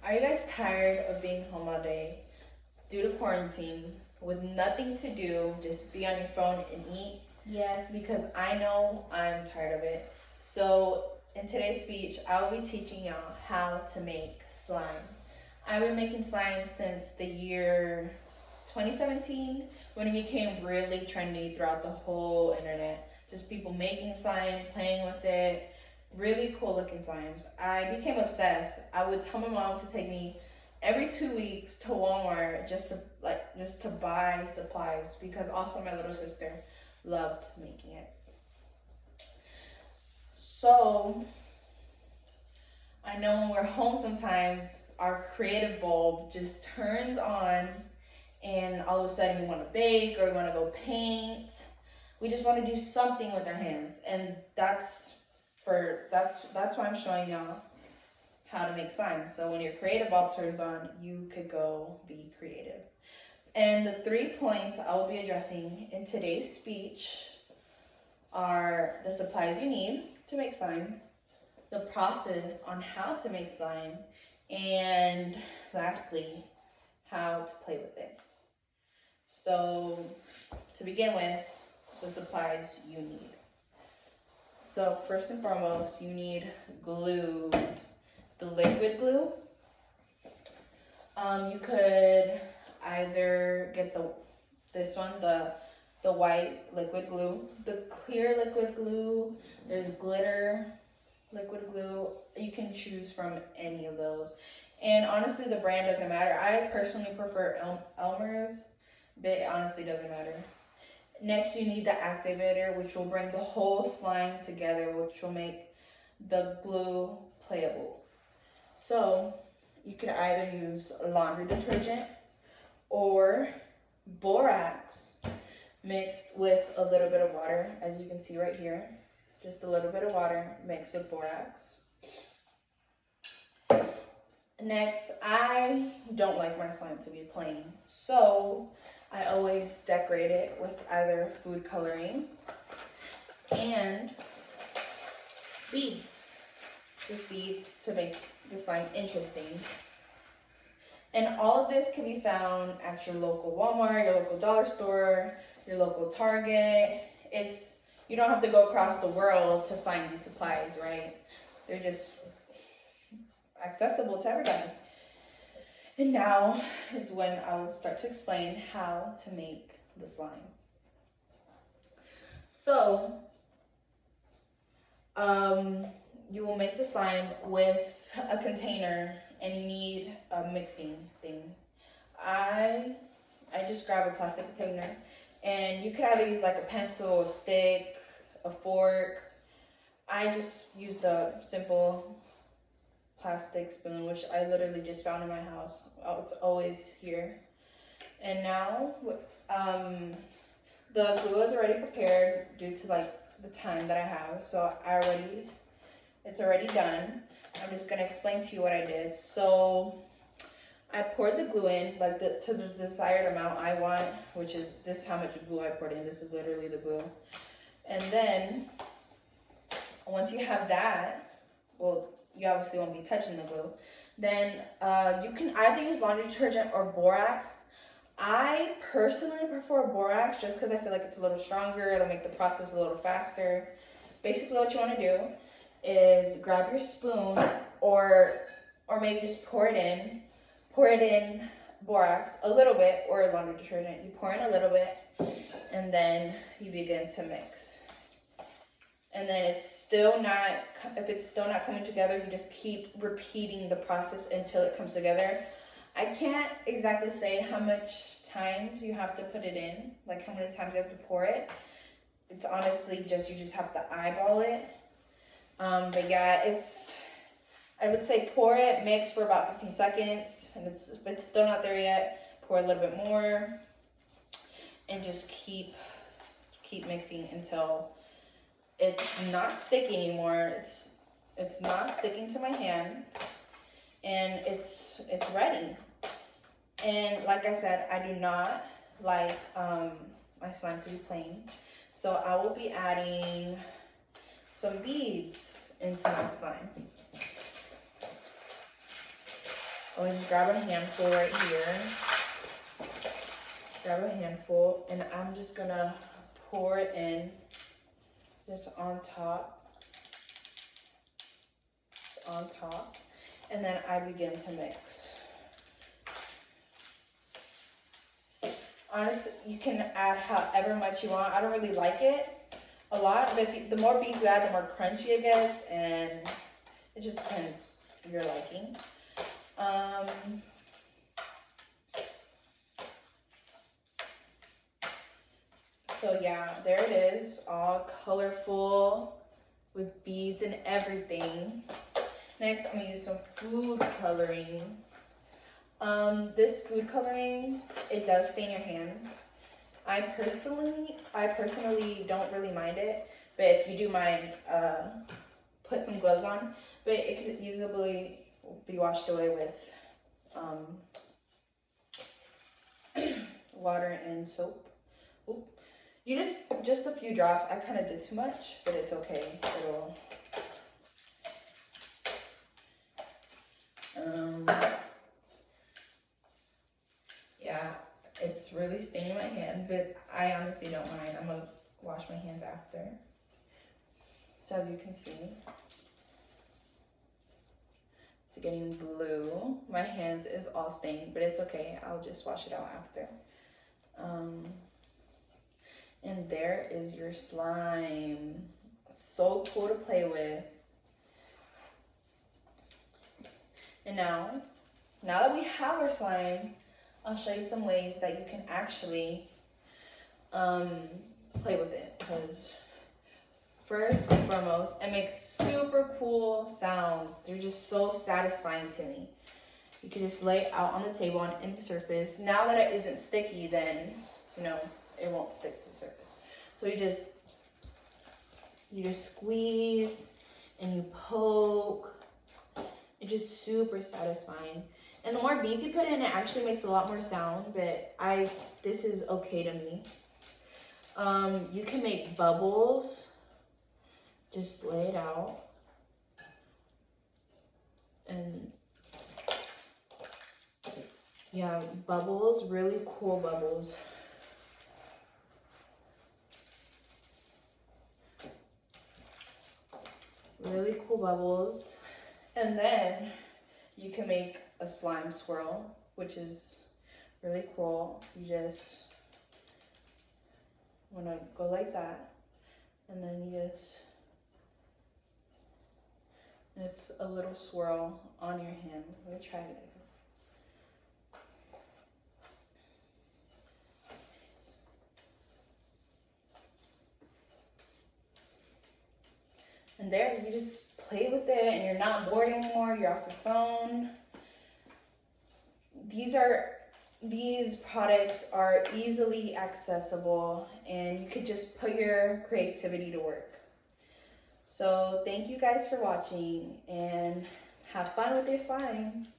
Are you guys tired of being home all day due to quarantine with nothing to do, just be on your phone and eat? Yes. Because I know I'm tired of it. So in today's speech, I'll be teaching y'all how to make slime. I've been making slime since the year 2017 when it became really trendy throughout the whole internet. Just people making slime, playing with it, really cool looking slimes. I became obsessed. I would tell my mom to take me every 2 weeks to Walmart just to buy supplies because also my little sister loved making it. So I know when we're home sometimes our creative bulb just turns on and all of a sudden we want to bake or we want to go paint. We just want to do something with our hands, and that's why I'm showing y'all how to make slime. So when your creative bulb turns on, you could go be creative. And the 3 points I will be addressing in today's speech are the supplies you need to make slime, the process on how to make slime, and lastly, how to play with it. So to begin with, the supplies you need. So first and foremost, you need glue, the liquid glue. You could either get this one, the white liquid glue, the clear liquid glue, there's glitter liquid glue. You can choose from any of those. And honestly, the brand doesn't matter. I personally prefer Elmer's, but it honestly doesn't matter. Next, you need the activator, which will bring the whole slime together, which will make the glue playable. So you could either use laundry detergent or borax mixed with a little bit of water, as you can see right here. Just a little bit of water mixed with borax. Next, I don't like my slime to be plain, so I always decorate it with either food coloring and beads. Just beads to make the slime interesting. And all of this can be found at your local Walmart, your local dollar store, your local Target. You don't have to go across the world to find these supplies, right? They're just accessible to everybody. And now is when I will start to explain how to make the slime. So, you will make the slime with a container and you need a mixing thing. I just grab a plastic container, and you could either use like a pencil, a stick, a fork. I just used a simple plastic spoon, which I literally just found in my house. It's always here. And now the glue is already prepared due to like the time that I have, so it's already done. I'm just gonna explain to you what I did. So I poured the glue in to the desired amount I want, which is this how much glue I poured in. This is literally the glue. And then once you have that, well, you obviously won't be touching the glue. Then you can either use laundry detergent or borax. I personally prefer borax just because I feel like it's a little stronger. It'll make the process a little faster. Basically what you want to do is grab your spoon or maybe just pour it in borax a little bit, or laundry detergent. You pour in a little bit and then you begin to mix. And then if it's still not coming together, you just keep repeating the process until it comes together. I can't exactly say how much times you have to put it in, like how many times you have to pour it. It's honestly you just have to eyeball it. But yeah, I would say pour it, mix for about 15 seconds, and if it's still not there yet, pour a little bit more, and just keep mixing until it's not sticky anymore. It's not sticking to my hand, and it's ready. And like I said, I do not like my slime to be plain, so I will be adding some beads into my slime. I'll just grab a handful right here. Grab a handful, and I'm just gonna pour it in just on top. Just on top. And then I begin to mix. Honestly, you can add however much you want. I don't really like it a lot, but the more beads you add, the more crunchy it gets, and it just depends your liking. So yeah, there it is, all colorful with beads and everything. Next, I'm gonna use some food coloring. This food coloring, it does stain your hand. I personally don't really mind it, but if you do mind, put some gloves on. But it could easily be washed away with water and soap. Oop. You just a few drops. I kind of did too much, but it's okay. It'll yeah, it's really staining my hand, but I honestly don't mind. I'm gonna wash my hands after. So as you can see, it's getting blue. My hands is all stained, but it's okay. I'll just wash it out after. And there is your slime. So cool to play with. And now that we have our slime, I'll show you some ways that you can actually play with it. Because first and foremost, it makes super cool sounds. They're just so satisfying to me. You can just lay it out on the table on any surface. Now that it isn't sticky, then it won't stick to the surface. So you just squeeze and you poke. It's just super satisfying. And the more beads you put in, it actually makes a lot more sound, but this is okay to me. You can make bubbles. Just lay it out. And yeah, bubbles, really cool bubbles. Really cool bubbles. And then you can make a slime swirl, which is really cool. You just want to go like that, and then and it's a little swirl on your hand. Let me try it. And there, you just play with it, and you're not bored anymore. You're off your phone. These products are easily accessible, and you could just put your creativity to work. So thank you guys for watching, and have fun with your slime.